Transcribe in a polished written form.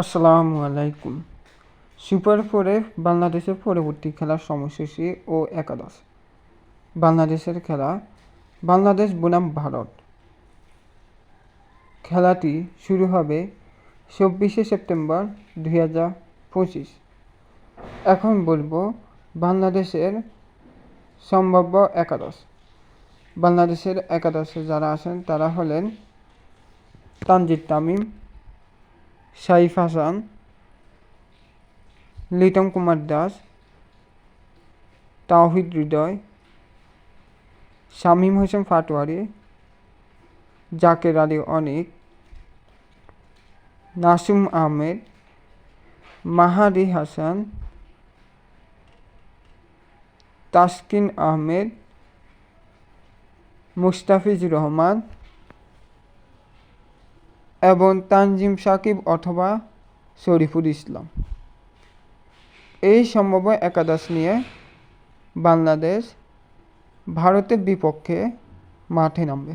আসসালামু আলাইকুম। সুপার ফোরে বাংলাদেশের পরবর্তী খেলার সময়সূচি ও একাদশ। বাংলাদেশের খেলা বাংলাদেশ বনাম ভারত। খেলাটি শুরু হবে 24শে সেপ্টেম্বর 2025। এখন বলবো বাংলাদেশের সম্ভাব্য একাদশ। বাংলাদেশের একাদশে যারা আছেন তারা হলেন তানজিদ তামিম, সাইফ হাসান, লিটন কুমার দাস, তাওহিদ হৃদয়, শামীম হোসেন পাটোয়ারি, জাকের আলী অনিক, নাসুম আহমেদ, মাহাদি হাসান, তাসকিন আহমেদ, মুস্তাফিজুর রহমান এবং তানজিম সাকিব অথবা শরীফুল ইসলাম। এই সম্ভাব্য একাদশ নিয়ে বাংলাদেশ ভারতের বিপক্ষে মাঠে নামবে।